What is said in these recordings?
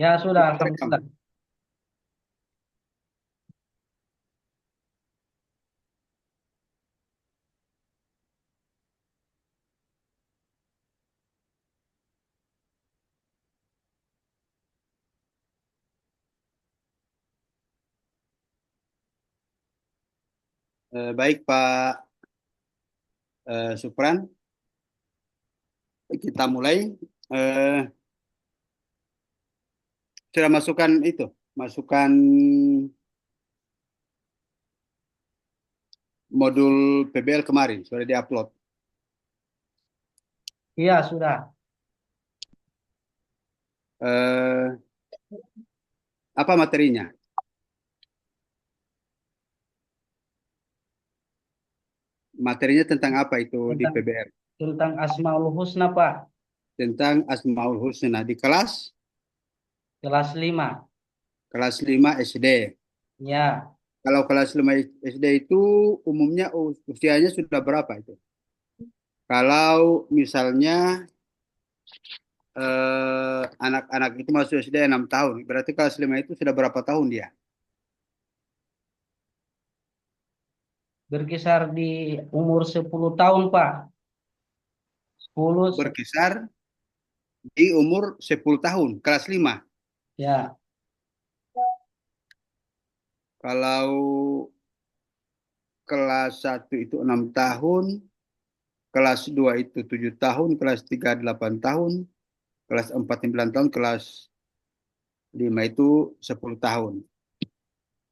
Ya sudah, Sudah terekam. alhamdulillah. Baik Pak Supran, kita mulai. Eh, sudah masukkan itu, masukkan modul PBL kemarin, sudah diupload. Iya sudah. Eh, apa materinya? Materinya tentang apa itu di Tentang PBL? tentang Asmaul Husna, Pak. Tentang Asmaul Husna di Kelas 5. kelas 5 SD. Ya, Kalau kelas 5 SD itu umumnya usianya sudah berapa itu? Kalau misalnya anak-anak itu masuk SD 6 tahun, berarti kelas 5 itu sudah berapa tahun dia? berkisar di umur 10 tahun, Pak. 10, Berkisar di umur 10 tahun, kelas 5. ya. Kalau kelas 1 itu 6 tahun, kelas 2 itu 7 tahun, kelas 3 8 tahun, kelas 4 9 tahun, kelas 5 itu 10 tahun.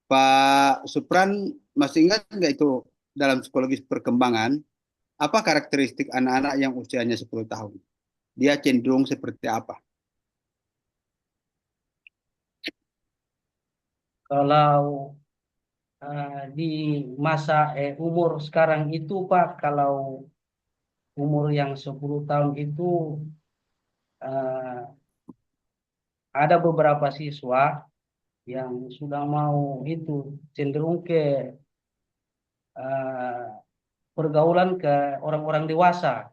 Pak Supran masih ingat nggak itu dalam psikologis perkembangan, apa karakteristik anak-anak yang usianya 10 tahun? Dia cenderung seperti apa? Kalau di masa umur sekarang itu, Pak, kalau umur yang 10 tahun itu eh, ada beberapa siswa yang sudah mau itu cenderung ke eh, pergaulan ke orang-orang dewasa.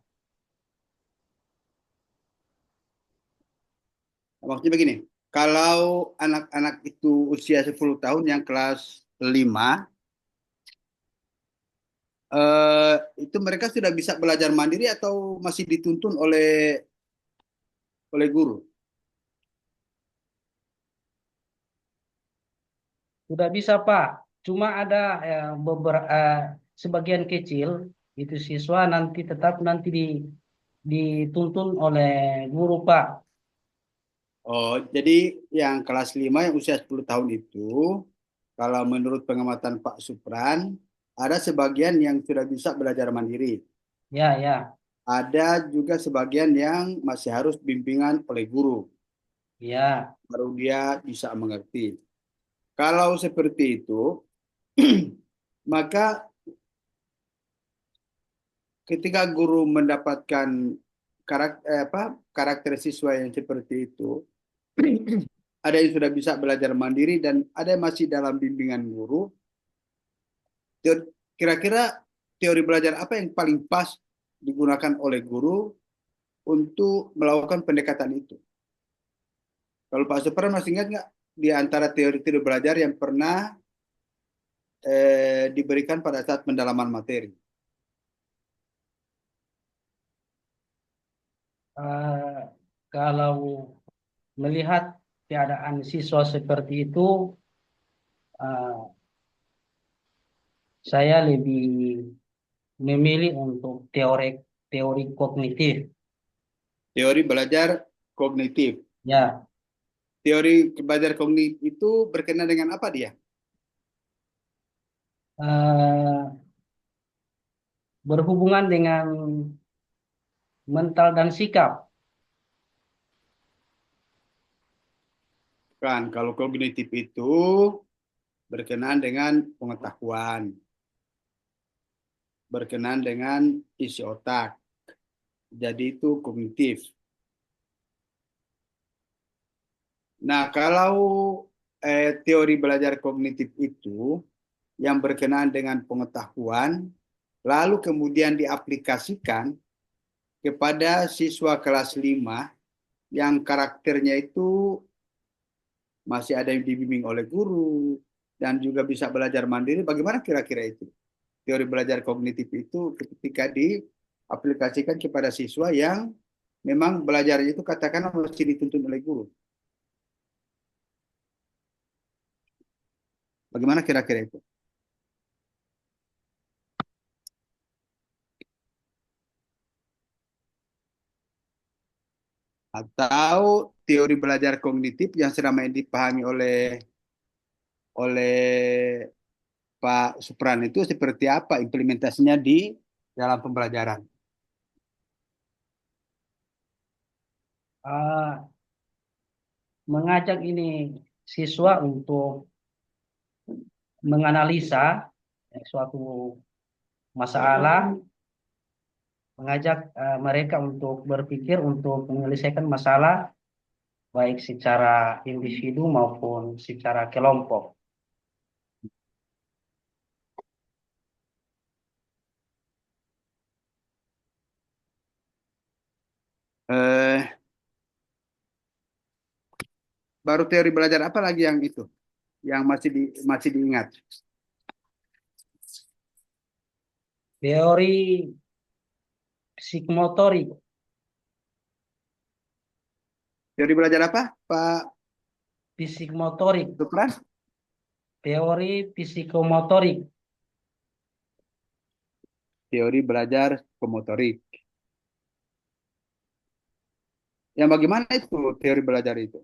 Maksudnya begini, kalau anak-anak itu usia 10 tahun yang kelas 5, eh, itu mereka sudah bisa belajar mandiri atau masih dituntun oleh guru? Sudah bisa, Pak. Cuma ada beberapa sebagian kecil itu siswa nanti tetap nanti dituntun oleh guru, Pak. Oh, jadi yang kelas 5 yang usia 10 tahun itu, kalau menurut pengamatan Pak Supran, ada sebagian yang sudah bisa belajar mandiri. Ya, ya, Ada juga sebagian yang masih harus bimbingan oleh guru, ya. baru dia bisa mengerti. Kalau seperti itu, maka ketika guru mendapatkan karakter siswa yang seperti itu, ada yang sudah bisa belajar mandiri dan ada yang masih dalam bimbingan guru. Kira-kira teori belajar apa yang paling pas digunakan oleh guru untuk melakukan pendekatan itu? Kalau Pak Super masih ingat nggak di antara teori-teori belajar yang pernah diberikan pada saat pendalaman materi? Eh, Kalau melihat keadaan siswa seperti itu, eh, saya lebih memilih untuk teori teori kognitif. Teori belajar kognitif. Ya, Teori belajar kognitif itu berkenaan dengan apa dia? eh, berhubungan dengan mental dan sikap. Kan, kalau kognitif itu berkenaan dengan pengetahuan, berkenaan dengan isi otak. Jadi itu kognitif. Nah, kalau teori belajar kognitif itu yang berkenaan dengan pengetahuan, lalu kemudian diaplikasikan kepada siswa kelas 5 yang karakternya itu masih ada yang dibimbing oleh guru, dan juga bisa belajar mandiri. Bagaimana kira-kira itu? Teori belajar kognitif itu ketika diaplikasikan kepada siswa yang memang belajarnya itu katakanlah masih dituntun oleh guru. Bagaimana kira-kira itu? Atau teori belajar kognitif yang selama ini dipahami oleh Pak Supran itu seperti apa implementasinya di dalam pembelajaran? Ah, mengajak ini siswa untuk menganalisa suatu masalah, mengajak mereka untuk berpikir untuk menyelesaikan masalah baik secara individu maupun secara kelompok. Eh, Baru teori belajar apa lagi yang itu, yang masih diingat? Teori psikomotorik, Teori belajar apa, Pak psikomotorik, Supran? teori psikomotorik. Teori belajar komotorik. Yang bagaimana itu teori belajar itu?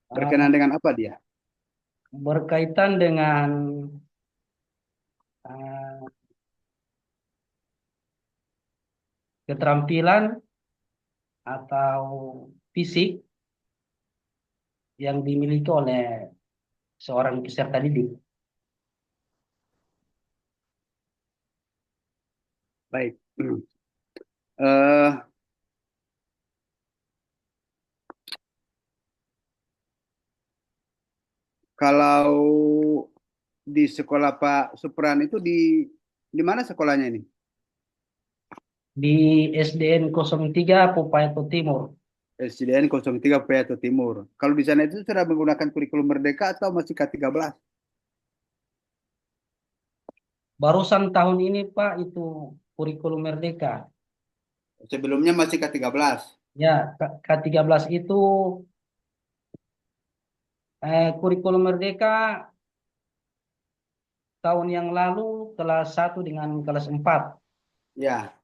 Ah, Berkenaan dengan apa dia? berkaitan dengan ah, keterampilan atau fisik yang dimiliki oleh seorang peserta didik. Baik. Eh, Kalau di sekolah Pak Supran itu di mana sekolahnya ini? Di SDN 03 Popayato Timur. SDN 03 Payato Timur. Kalau di sana itu sudah menggunakan kurikulum Merdeka atau masih K13? Barusan tahun ini Pak itu kurikulum Merdeka. Sebelumnya masih K13. Ya, K13 itu kurikulum Merdeka tahun yang lalu kelas 1 dengan kelas 4. Ya,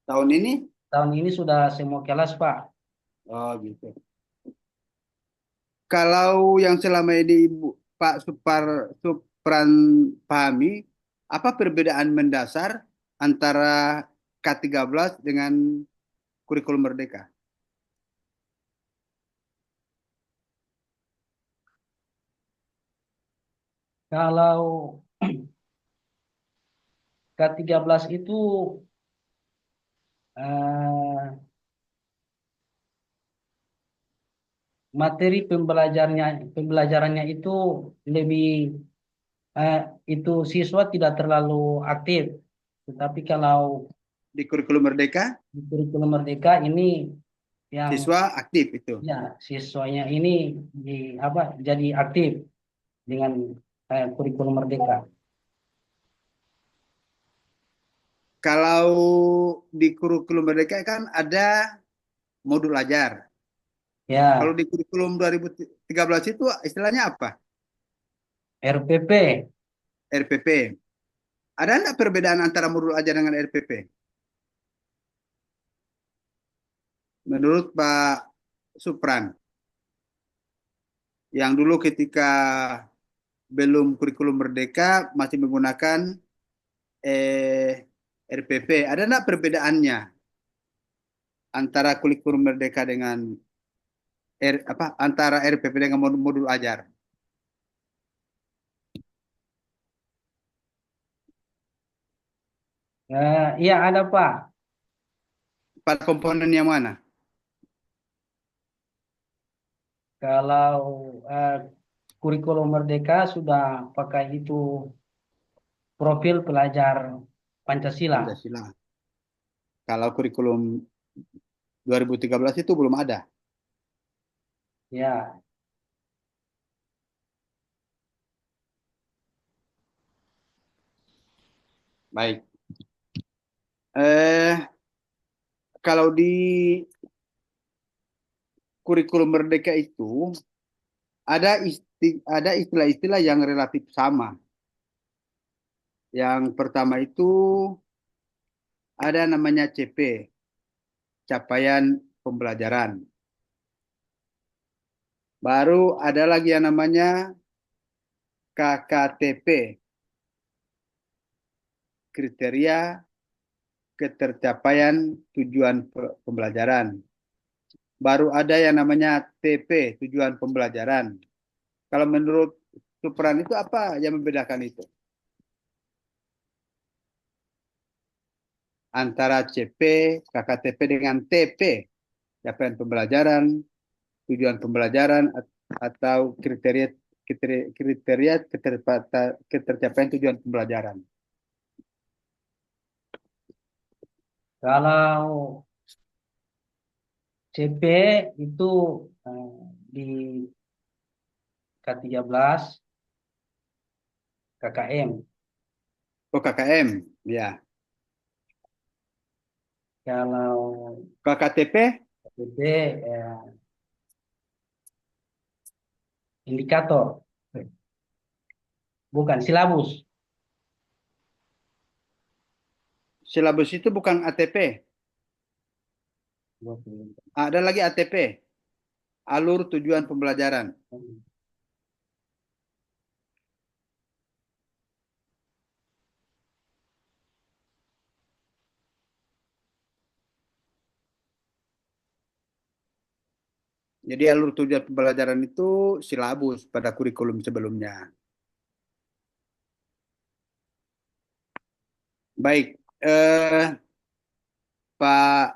tahun ini? Tahun ini sudah semua kelas Pak. Oh gitu. Kalau yang selama ini Pak Supran pahami, apa perbedaan mendasar antara K13 dengan kurikulum Merdeka? Kalau K13 itu eh, materi pembelajarannya itu lebih eh, itu siswa tidak terlalu aktif. Tetapi kalau Di kurikulum Merdeka, di kurikulum Merdeka ini yang siswa aktif itu. ya siswanya ini di apa jadi aktif dengan kurikulum Merdeka. Kalau di kurikulum Merdeka kan ada modul ajar. Kalau Ya, di kurikulum 2013 itu istilahnya apa? RPP. RPP. Ada enggak perbedaan antara modul ajar dengan RPP? Menurut Pak Supran, yang dulu ketika belum kurikulum Merdeka masih menggunakan RPP. Ada enggak perbedaannya antara kurikulum Merdeka dengan antara RPP dengan modul ajar? Iya ada Pak. Empat komponen yang mana? Kalau eh, kurikulum Merdeka sudah pakai itu profil pelajar Pancasila. Pancasila. Kalau kurikulum 2013 itu belum ada. Ya, Baik. Eh, Kalau di kurikulum Merdeka itu ada istilah-istilah yang relatif sama. Yang pertama itu ada namanya CP, capaian pembelajaran. Baru ada lagi yang namanya KKTP, kriteria ketercapaian tujuan pembelajaran. Baru ada yang namanya TP, tujuan pembelajaran. Kalau menurut Supran itu apa yang membedakan itu? Antara CP, KKTP dengan TP, capaian pembelajaran, tujuan pembelajaran, atau kriteria kriteria ketercapaian tujuan pembelajaran. kalau CP itu di K13 KKM. Oh, KKM, ya. Kalau KKTP, KTP indikator, bukan silabus. silabus itu bukan ATP. Ada lagi ATP, alur tujuan pembelajaran. Jadi alur tujuan pembelajaran itu silabus pada kurikulum sebelumnya. Baik, Pak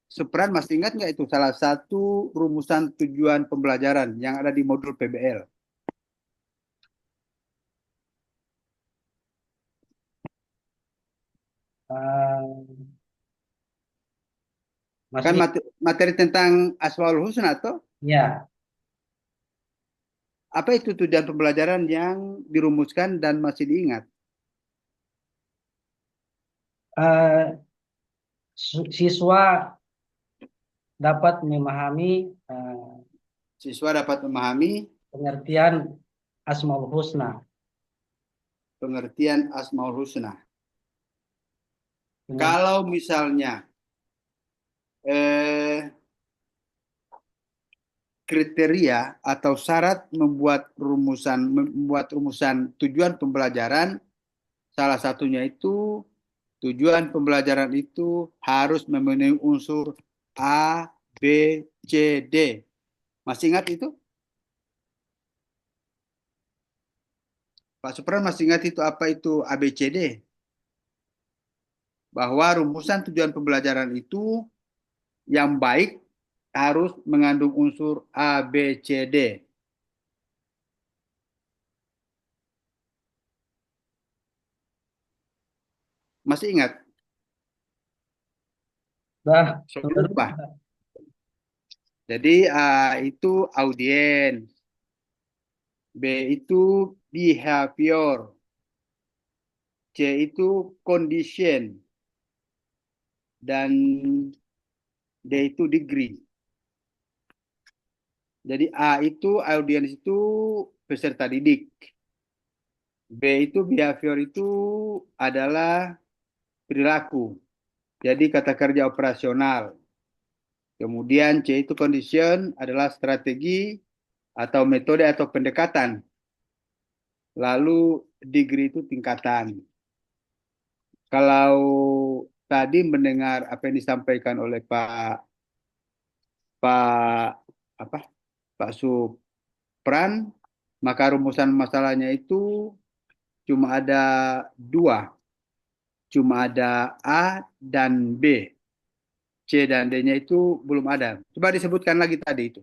Supran masih ingat nggak itu salah satu rumusan tujuan pembelajaran yang ada di modul PBL? Eh, Kan masih materi tentang Asmaul Husna atau ya, apa itu tujuan pembelajaran yang dirumuskan dan masih diingat? eh, siswa dapat memahami Siswa dapat memahami pengertian Asmaul Husna. pengertian Asmaul Husna. Pengertian, Kalau misalnya eh, kriteria atau syarat membuat rumusan tujuan pembelajaran, salah satunya itu tujuan pembelajaran itu harus memenuhi unsur A, B, C, D. Masih ingat itu? Pak Supran masih ingat itu apa itu A, B, C, D? Bahwa rumusan tujuan pembelajaran itu yang baik harus mengandung unsur A, B, C, D. Masih ingat? dah, Sudah lupa. Jadi A itu audiens, B itu behavior, C itu condition, dan D itu degree. Jadi A itu audiens itu peserta didik. B itu behavior itu adalah perilaku. Jadi kata kerja operasional. Kemudian C itu condition adalah strategi atau metode atau pendekatan. Lalu degree itu tingkatan. Kalau tadi mendengar apa yang disampaikan oleh Pak apa Pak Supran, maka rumusan masalahnya itu cuma ada dua, cuma ada A dan B, C dan D-nya itu belum ada. Coba disebutkan lagi tadi itu,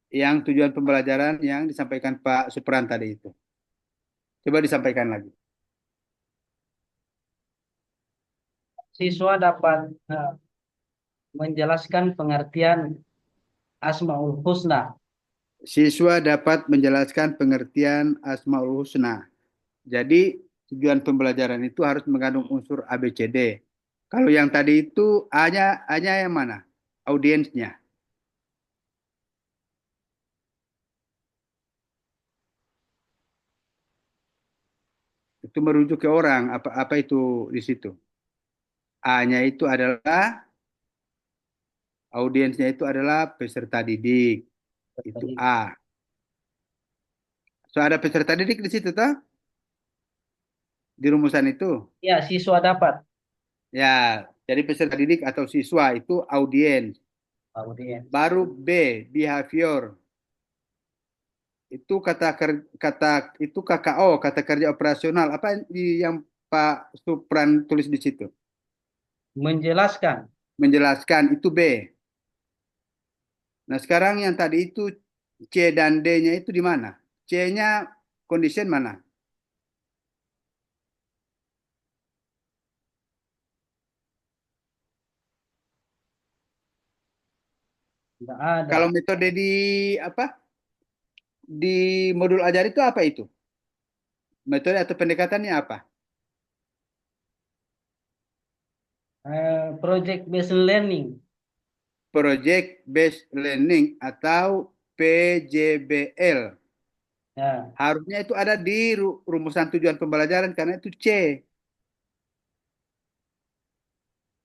yang tujuan pembelajaran yang disampaikan Pak Supran tadi itu. Coba disampaikan lagi. siswa dapat menjelaskan pengertian Asmaul Husna. Siswa dapat menjelaskan pengertian Asmaul Husna. Jadi tujuan pembelajaran itu harus mengandung unsur A, B, C, D. Kalau yang tadi itu A-nya yang mana? Audiensnya. Itu merujuk ke orang. Apa itu di situ? A-nya itu adalah audiensnya itu adalah peserta didik. Itu Tadi. A. So ada peserta didik di situ toh? Di rumusan itu. Ya, siswa dapat. Ya, jadi peserta didik atau siswa itu audiens. Audiens. Baru B, behavior. Itu kata itu KKO, kata kerja operasional. Apa yang Pak Supran tulis di situ? Menjelaskan. Menjelaskan itu B. Nah, sekarang yang tadi itu C dan D-nya itu di mana? C-nya condition mana? Tidak ada. Kalau metode di apa? Di modul ajar itu apa itu? Metode atau pendekatannya apa? Project based learning. Project Based Learning atau PJBL. Ya, Harusnya itu ada di rumusan tujuan pembelajaran karena itu C.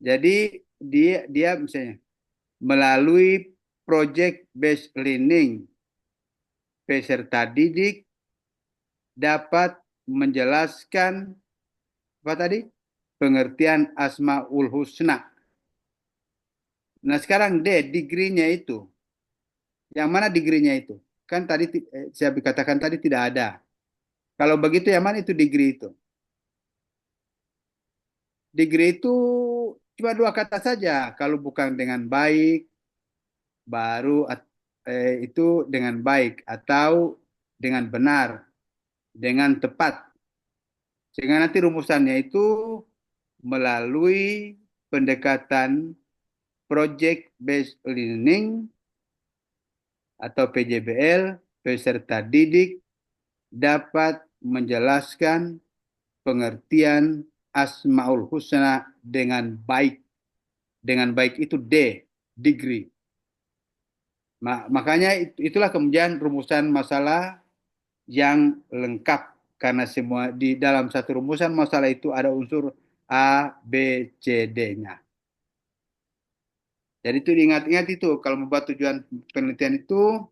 Jadi dia dia misalnya melalui Project Based Learning peserta didik dapat menjelaskan apa tadi? Pengertian Asmaul Husna. Nah, sekarang D, degree-nya itu. Yang mana degree-nya itu? Kan tadi saya katakan tadi tidak ada. Kalau begitu yang mana itu degree itu? Degree itu cuma dua kata saja. Kalau bukan dengan baik, baru itu dengan baik atau dengan benar, dengan tepat. Sehingga nanti rumusannya itu melalui pendekatan Project Based Learning atau PJBL, peserta didik dapat menjelaskan pengertian Asmaul Husna dengan baik. Dengan baik itu D, degree. Makanya itulah kemudian rumusan masalah yang lengkap karena semua di dalam satu rumusan masalah itu ada unsur A, B, C, D-nya. Jadi itu diingat-ingat itu kalau membuat tujuan penelitian itu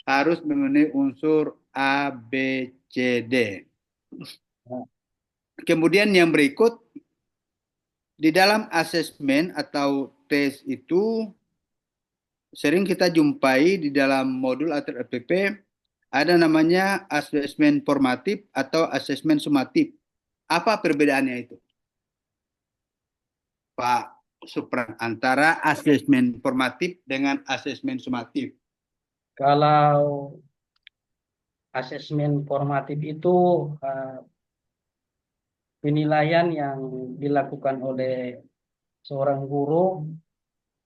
harus memenuhi unsur A, B, C, D. ya. Kemudian yang berikut di dalam asesmen atau tes itu sering kita jumpai di dalam modul atau LPP ada namanya asesmen formatif atau asesmen sumatif. Apa perbedaannya itu, Pak Supran, antara asesmen formatif dengan asesmen sumatif? Kalau asesmen formatif itu eh, penilaian yang dilakukan oleh seorang guru,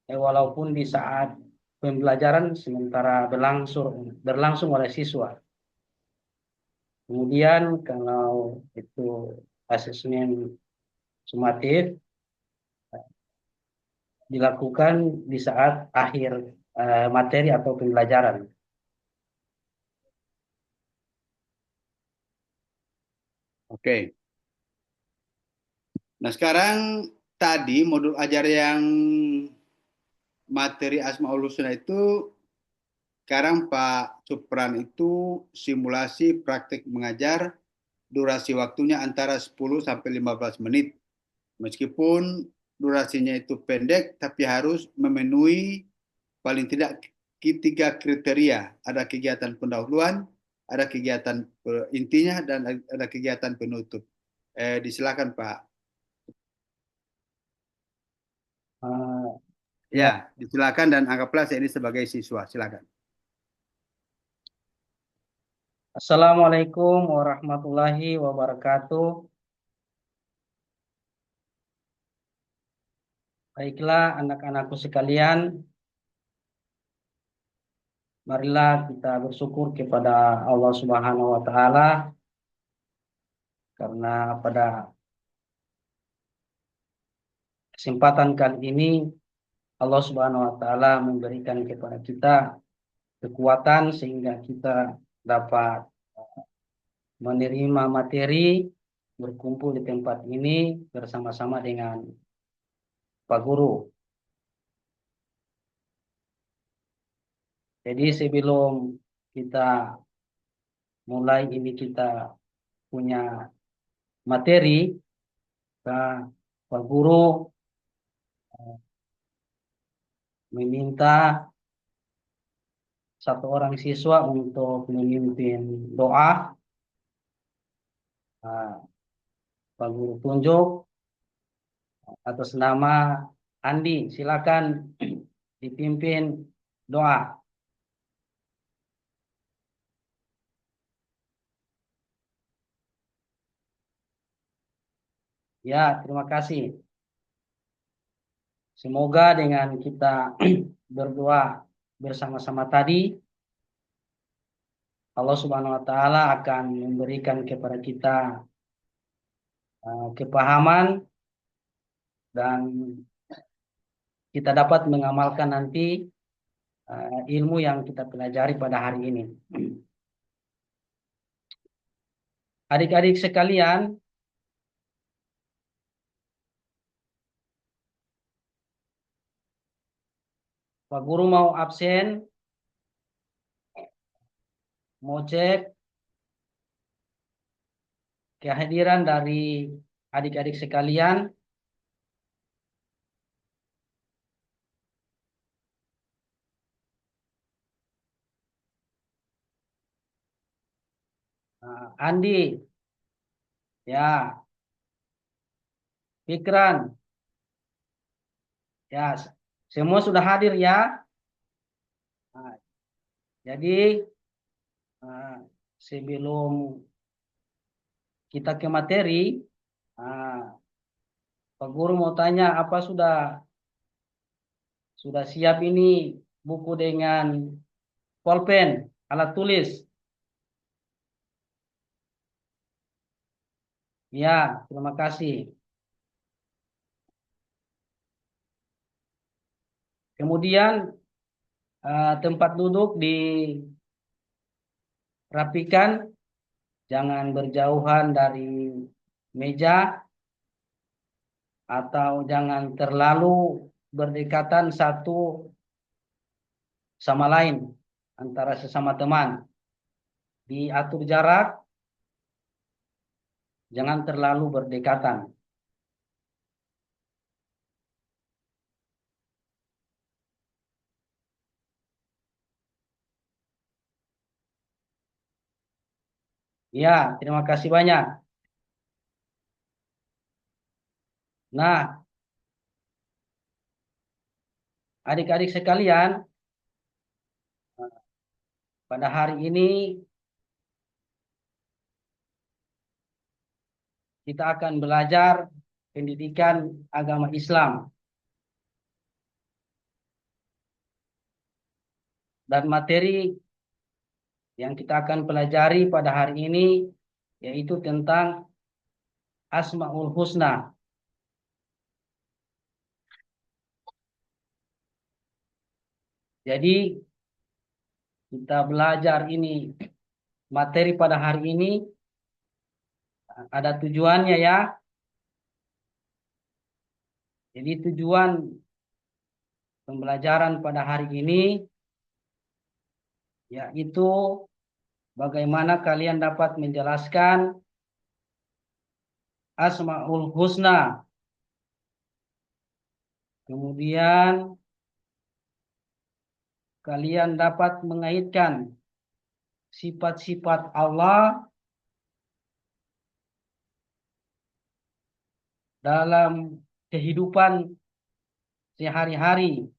walaupun di saat pembelajaran sementara berlangsung oleh siswa. Kemudian kalau itu asesmen sumatif dilakukan di saat akhir materi atau pembelajaran. Oke. Nah, sekarang tadi modul ajar yang materi Asmaul Husna itu sekarang Pak Supran itu simulasi praktik mengajar durasi waktunya antara 10 sampai 15 menit. Meskipun durasinya itu pendek tapi harus memenuhi paling tidak tiga kriteria. Ada kegiatan pendahuluan, ada kegiatan intinya dan ada kegiatan penutup. Disilakan Pak. Eh, Ya, ya, disilakan dan anggaplah saya ini sebagai siswa. Silakan. Assalamualaikum warahmatullahi wabarakatuh. Baiklah anak-anakku sekalian, marilah kita bersyukur kepada Allah Subhanahu wa taala karena pada kesempatan kali ini Allah Subhanahu wa taala memberikan kepada kita kekuatan sehingga kita dapat menerima materi berkumpul di tempat ini bersama-sama dengan Pak Guru. Jadi sebelum kita mulai ini kita punya materi, Pak Guru meminta satu orang siswa untuk memimpin doa. Pak Guru tunjuk atas nama Andi, silakan dipimpin doa. Ya, terima kasih. Semoga dengan kita berdoa bersama-sama tadi, Allah Subhanahu wa taala akan memberikan kepada kita kepahaman dan kita dapat mengamalkan nanti ilmu yang kita pelajari pada hari ini. Adik-adik sekalian, Pak Guru mau absen, mau cek kehadiran dari adik-adik sekalian. Andi, ya, Fikran, ya, semua sudah hadir ya. Nah, jadi sebelum kita ke materi, Pak Guru mau tanya apa sudah siap ini buku dengan pulpen, alat tulis? Ya, terima kasih. Kemudian tempat duduk dirapikan, jangan berjauhan dari meja atau jangan terlalu berdekatan satu sama lain antara sesama teman. Diatur jarak, jangan terlalu berdekatan. Ya, terima kasih banyak. Nah, adik-adik sekalian, pada hari ini kita akan belajar pendidikan agama Islam. Dan materi yang kita akan pelajari pada hari ini yaitu tentang Asmaul Husna. Jadi kita belajar ini materi pada hari ini ada tujuannya ya. Jadi tujuan pembelajaran pada hari ini yaitu bagaimana kalian dapat menjelaskan Asmaul Husna. Kemudian kalian dapat mengaitkan sifat-sifat Allah dalam kehidupan sehari-hari.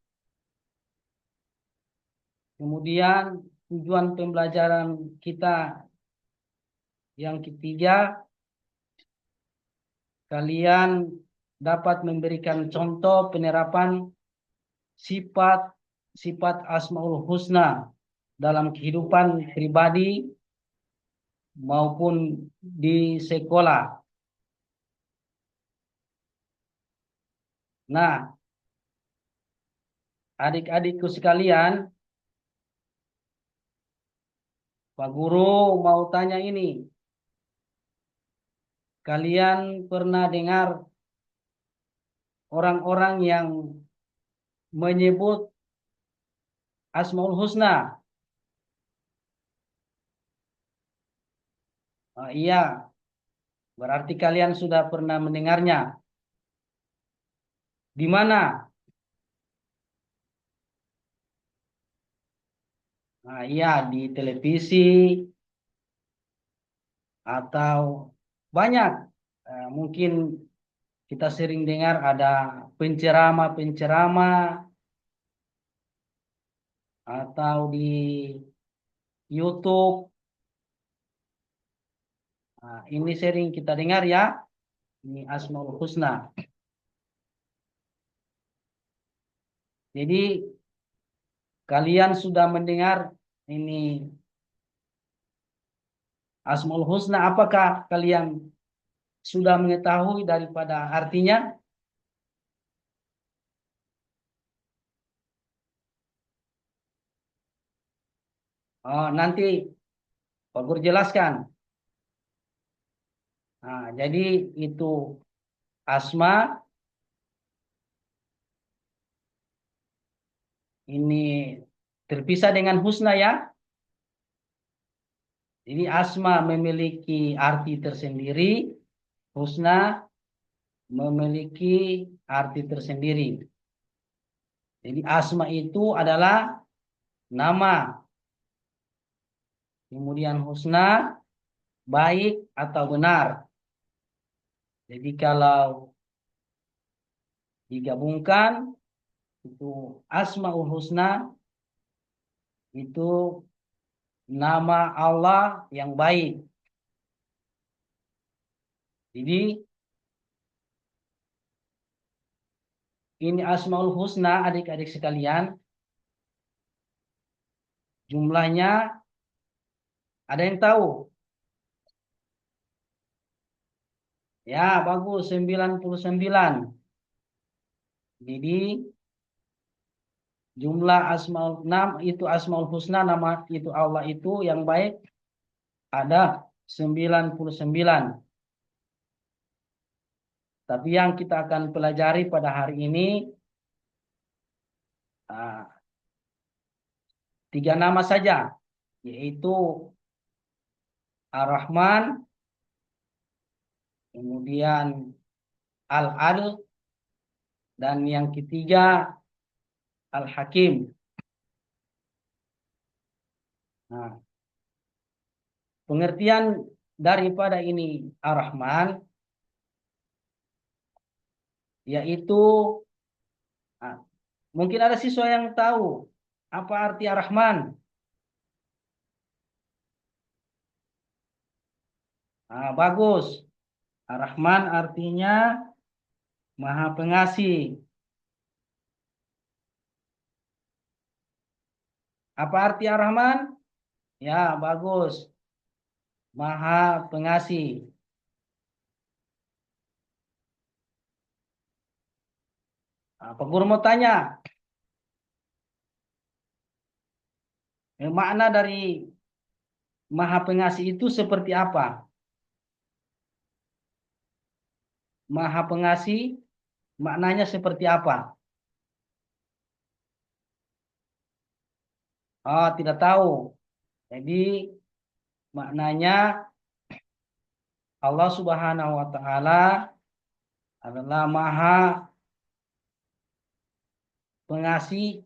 Kemudian tujuan pembelajaran kita yang ketiga, kalian dapat memberikan contoh penerapan sifat-sifat Asmaul Husna dalam kehidupan pribadi maupun di sekolah. Nah, adik-adikku sekalian, Pak Guru mau tanya ini. Kalian pernah dengar orang-orang yang menyebut Asmaul Husna? Iya, berarti kalian sudah pernah mendengarnya. Di mana? Nah, iya, di televisi atau banyak. Mungkin kita sering dengar ada penceramah-penceramah atau di YouTube. Nah, ini sering kita dengar ya. Ini Asmaul Husna. Jadi kalian sudah mendengar ini Asmaul Husna. Apakah kalian sudah mengetahui daripada artinya? Oh, nanti Pak Guru jelaskan. Nah, jadi itu asma ini terpisah dengan husna ya. Jadi asma memiliki arti tersendiri, husna memiliki arti tersendiri. Jadi asma itu adalah nama, kemudian husna baik atau benar. Jadi kalau digabungkan itu Asmaul Husna itu nama Allah yang baik. Jadi ini Asmaul Husna adik-adik sekalian, jumlahnya ada yang tahu? Ya, bagus 99. Jadi jumlah Asmaul itu Asmaul Husna, nama itu Allah itu yang baik ada 99. Tapi yang kita akan pelajari pada hari ini ah, 3 nama saja, yaitu Ar-Rahman, kemudian Al-Adl, dan yang ketiga Al-Hakim. Nah, pengertian daripada ini Ar-Rahman yaitu ah, mungkin ada siswa yang tahu apa arti Ar-Rahman. Bagus. Ar-Rahman artinya Maha Pengasih. Apa arti Ar-Rahman? Ya, bagus. Maha Pengasih. Pak Guru mau tanya, makna dari Maha Pengasih itu seperti apa? Maha Pengasih maknanya seperti apa? Oh, tidak tahu. Jadi maknanya Allah Subhanahu wa taala adalah Maha Pengasih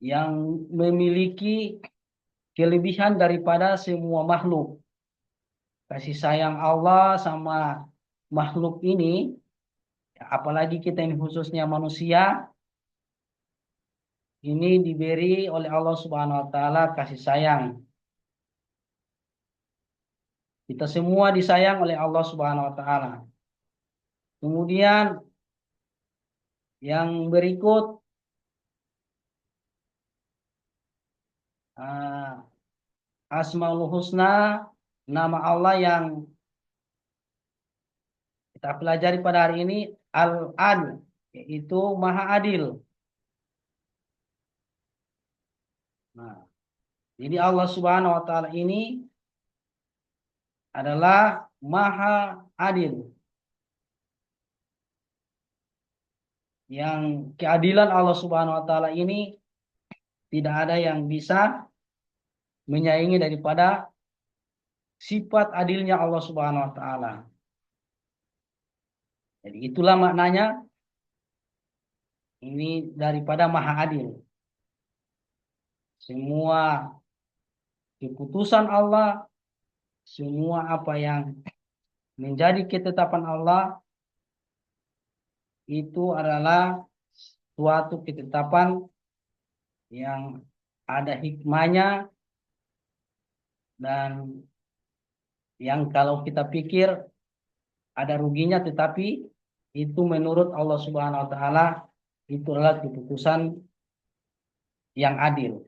yang memiliki kelebihan daripada semua makhluk. Kasih sayang Allah sama makhluk ini, apalagi kita ini khususnya manusia, ini diberi oleh Allah Subhanahu wa taala kasih sayang. Kita semua disayang oleh Allah Subhanahu wa taala. Kemudian yang berikut Ah, Asmaul Husna, nama Allah yang kita pelajari pada hari ini Al-Adl, yaitu Maha Adil. Nah, jadi Allah Subhanahu wa taala ini adalah Maha Adil. Yang keadilan Allah Subhanahu wa taala ini tidak ada yang bisa menyaingi daripada sifat adilnya Allah Subhanahu wa taala. Jadi itulah maknanya ini daripada Maha Adil. Semua keputusan Allah, semua apa yang menjadi ketetapan Allah itu adalah suatu ketetapan yang ada hikmahnya dan yang kalau kita pikir ada ruginya, tetapi itu menurut Allah Subhanahu wa taala itu adalah keputusan yang adil.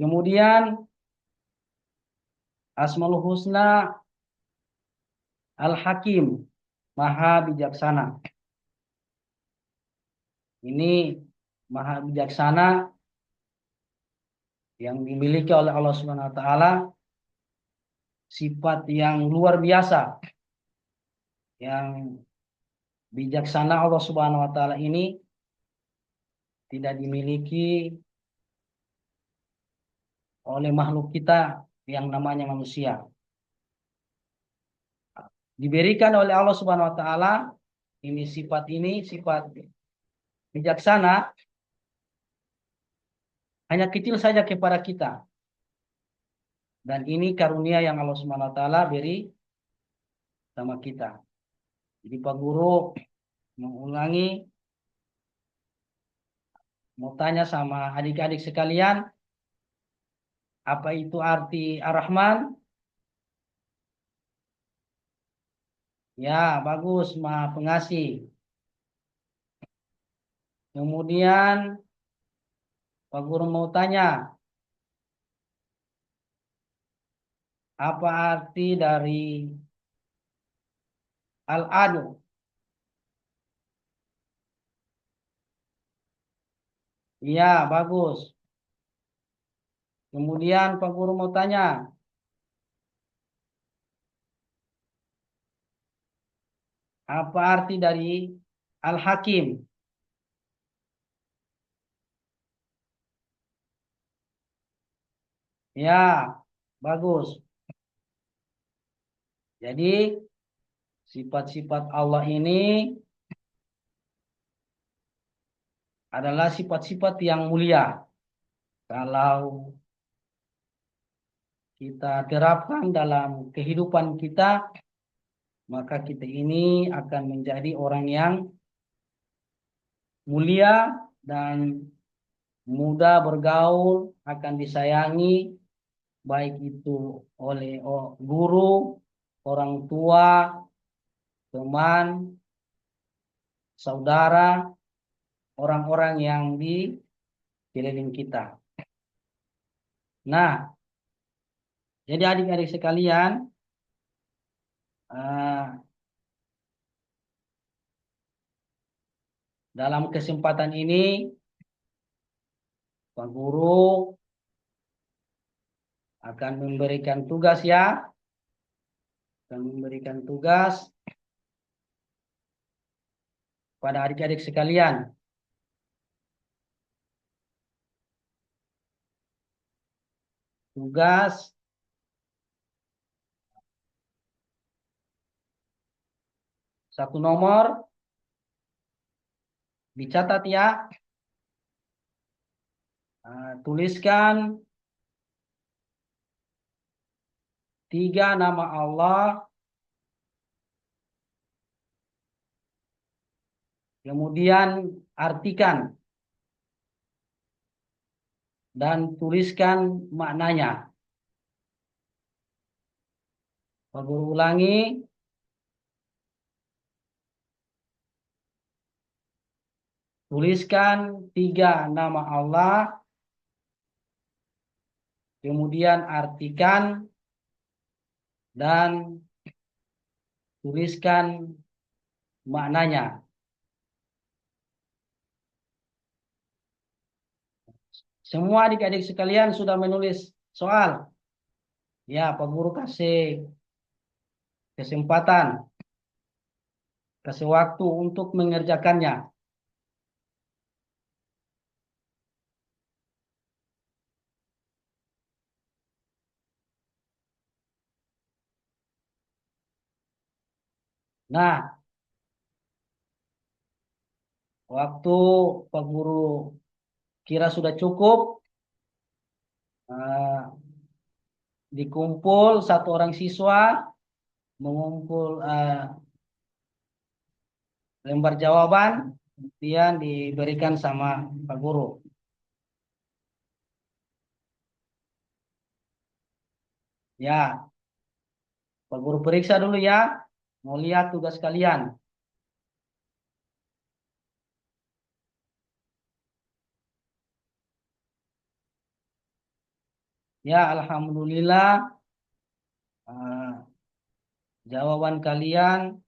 Kemudian Asmaul Husna Al-Hakim, Maha Bijaksana. Ini Maha Bijaksana yang dimiliki oleh Allah Subhanahu wa taala, sifat yang luar biasa. Yang bijaksana Allah Subhanahu wa taala ini tidak dimiliki oleh makhluk kita yang namanya manusia. Diberikan oleh Allah Subhanahu wa taala ini sifat bijaksana hanya kecil saja kepada kita. Dan ini karunia yang Allah Subhanahu wa taala beri sama kita. Jadi Pak Guru mengulangi, mau tanya sama adik-adik sekalian, apa itu arti Ar-Rahman? Ya, bagus, Maha Pengasih. Kemudian Pak Guru mau tanya, apa arti dari Al-Adl? Iya, bagus. Kemudian Pak Guru mau tanya, apa arti dari Al-Hakim? Ya, bagus. Jadi sifat-sifat Allah ini adalah sifat-sifat yang mulia. Kalau kita terapkan dalam kehidupan kita, maka kita ini akan menjadi orang yang mulia dan mudah bergaul, akan disayangi, baik itu oleh guru, orang tua, teman, saudara, orang-orang yang di keliling kita. Nah, jadi adik-adik sekalian, eh, dalam kesempatan ini Pak Guru akan memberikan tugas ya, akan memberikan tugas pada adik-adik sekalian. Tugas satu nomor, dicatat ya. Tuliskan 3 nama Allah, kemudian artikan dan tuliskan maknanya. Pak Guru ulangi, tuliskan 3 nama Allah, kemudian artikan dan tuliskan maknanya. Semua adik-adik sekalian sudah menulis soal. Ya, Pak Guru kasih kesempatan, kasih waktu untuk mengerjakannya. Nah, waktu Pak Guru kira sudah cukup, eh, dikumpul satu orang siswa mengumpul lembar jawaban, kemudian diberikan sama Pak Guru. Ya, Pak Guru periksa dulu ya, mau lihat tugas kalian. Ya, Alhamdulillah, eh, jawaban kalian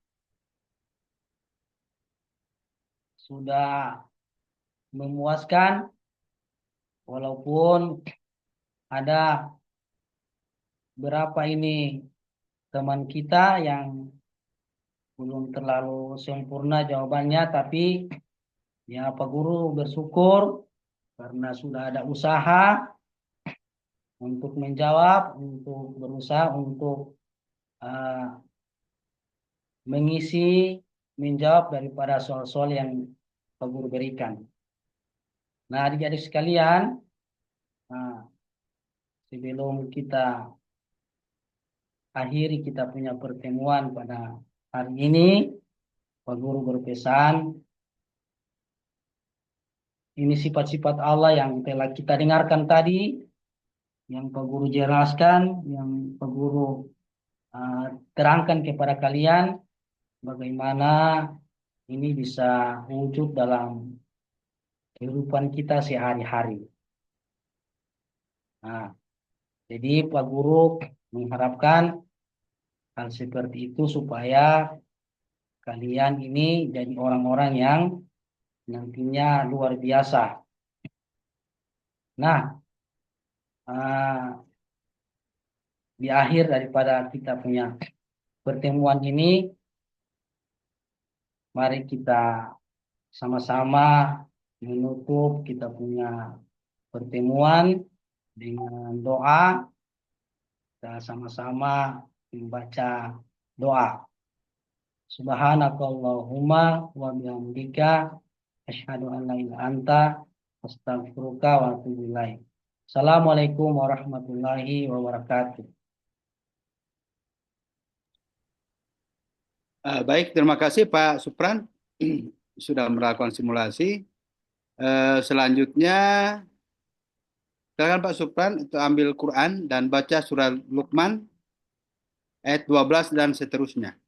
sudah memuaskan, walaupun ada berapa ini teman kita yang belum terlalu sempurna jawabannya, tapi ya Pak Guru bersyukur karena sudah ada usaha untuk menjawab, untuk berusaha untuk eh, mengisi, menjawab daripada soal-soal yang Pak Guru berikan. Nah, adik-adik sekalian, nah, sebelum kita akhiri kita punya pertemuan pada hari ini, Pak Guru berpesan, ini sifat-sifat Allah yang telah kita dengarkan tadi, yang Pak Guru jelaskan, yang Pak Guru uh, terangkan kepada kalian, bagaimana ini bisa wujud dalam kehidupan kita sehari-hari. Nah, jadi Pak Guru mengharapkan hal seperti itu supaya kalian ini jadi orang-orang yang nantinya luar biasa. Nah, uh, di akhir daripada kita punya pertemuan ini, mari kita sama-sama menutup kita punya pertemuan dengan doa. Kita sama-sama membaca doa. Subhanakallahumma wa bihamdika asyhadu an la ilaha illa anta astaghfiruka wa atubu ilaik. Assalamualaikum warahmatullahi wabarakatuh. Baik, terima kasih Pak Supran sudah melakukan simulasi. Selanjutnya, silakan Pak Supran untuk ambil Quran dan baca surah Luqman ayat 12 dan seterusnya.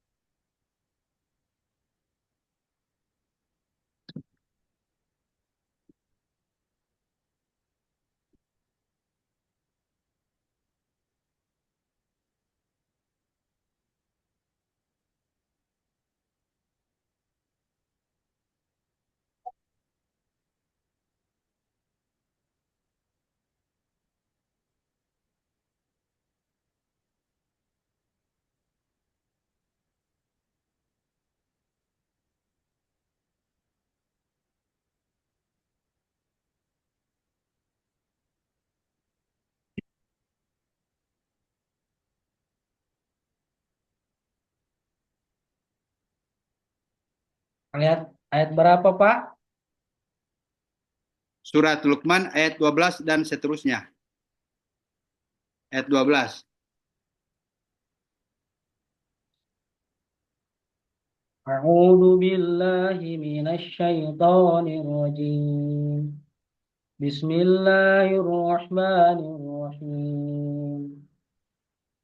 Ayat ayat berapa, Pak? Surat Luqman ayat 12 dan seterusnya. Ayat 12. A'udzu billahi minasy syaithanir rajim. Bismillahirrahmanirrahim.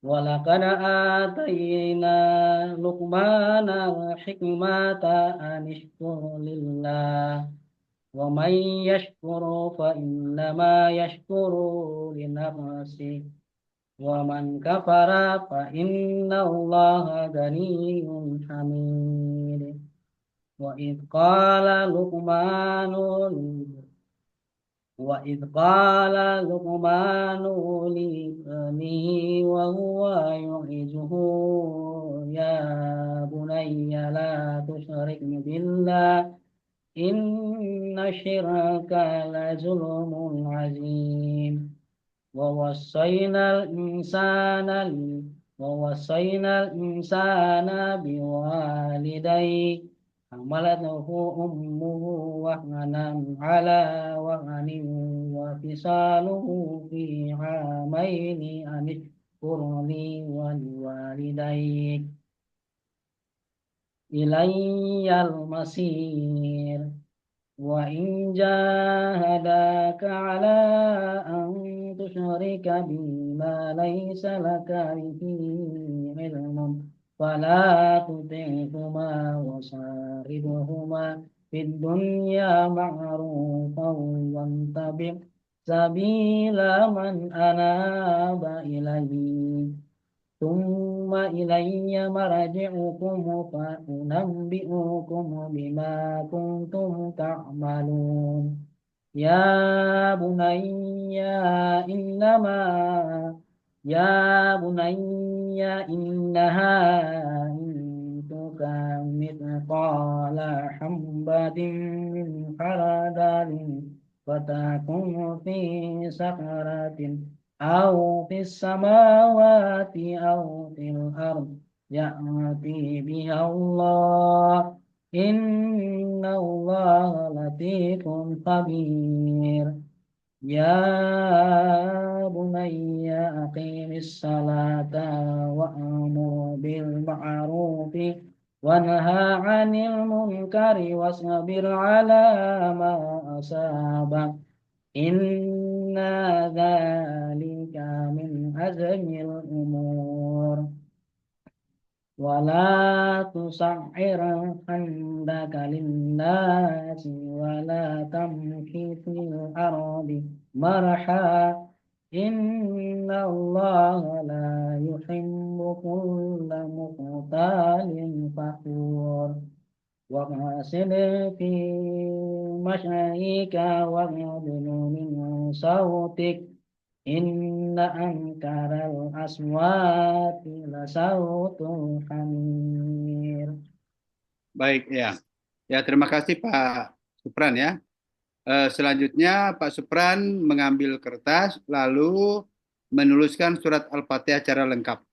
Walaqad atayna Luqmana al-hikmata an ishkur lillah ومن يشكر فإنما يشكر لنفسه ومن كفر فإن الله غني حميد وإذ قال لقمان وإذ قال لقمان لابنه وهو يعظه يا بني لا تشرك بالله إن الشرك لظلم عظيم ووصينا الإنسان ووصينا الإنسان بوالديه حملته أمه وهنا على وهن وفصاله في عامين أن اشكر لي ولوالديك إلي المصير وإن جاهداك على أن تشرك بي ما ليس لك به علم فلا تطعهما وصاحبهما في الدنيا معروفا واتبع سبيل من أناب إلي ثم إلي مرجعكم فأنبئكم بما كنتم تعملون يا بني إنما يا بني إنها إن تك مثقال حبة من خردل فتكن في صخرة أو في السماوات أو في الأرض يأتي بها الله إن الله لطيف خبير يا بني أقيم الصلاة وأمر بالمعروف وانهى عن المنكر واصبر على ما أصابك إن ذلك من عزم الأمور ولا تصعر خدك للناس ولا تمشي في الأرض مرحا إن الله لا يحب كل مختال فخور وقاصد في مشيك واغضب من صوتك إن أنكر الأصوات لصوت الحمير. Baik, ya. Ya, terima kasih Pak Supran ya. Selanjutnya Pak Supran mengambil kertas lalu menuliskan surat Al-Fatihah secara lengkap.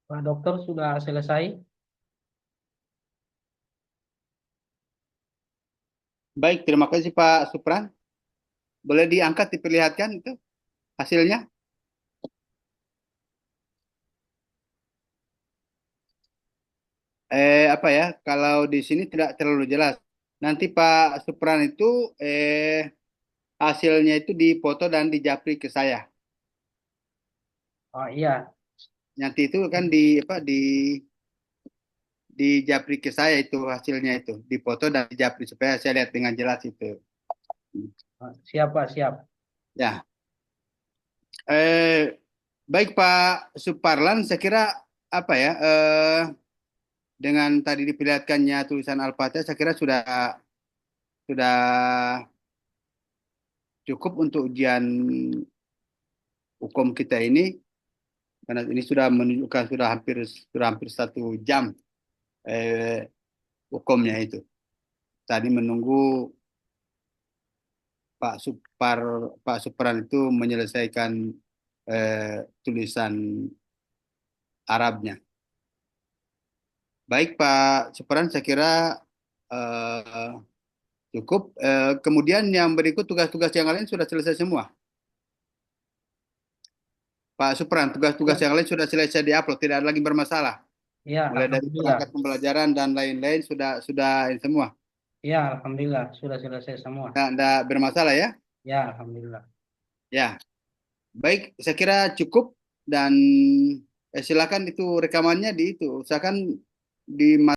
Pak Dokter sudah selesai. Baik, terima kasih Pak Supran. Boleh diangkat diperlihatkan itu hasilnya? Apa ya? Kalau di sini tidak terlalu jelas. Nanti Pak Supran itu hasilnya itu dipoto dan dijapri ke saya. Oh iya, Nanti itu kan di apa di japri ke saya itu hasilnya itu dipoto dan dijapri supaya saya lihat dengan jelas itu. siap Pak, siap. Ya, eh, baik Pak Suparlan, saya kira apa ya dengan tadi diperlihatkannya tulisan Al-Fatihah, saya kira sudah cukup untuk ujian hukum kita ini karena ini sudah menunjukkan sudah hampir 1 jam eh, hukumnya itu. Tadi menunggu Pak Supar Pak Supran itu menyelesaikan tulisan Arabnya. Baik Pak Supran, saya kira eh, cukup. Kemudian yang berikut tugas-tugas yang lain sudah selesai semua. Pak Supran, tugas-tugas Ya, yang lain sudah selesai diupload, tidak ada lagi bermasalah. ya, Mulai dari Alhamdulillah. perangkat pembelajaran dan lain-lain sudah ini semua. Ya, Alhamdulillah. Sudah selesai semua. Tidak bermasalah ya. Ya, Alhamdulillah. Ya, baik. Saya kira cukup dan silakan itu rekamannya di itu. Usahakan di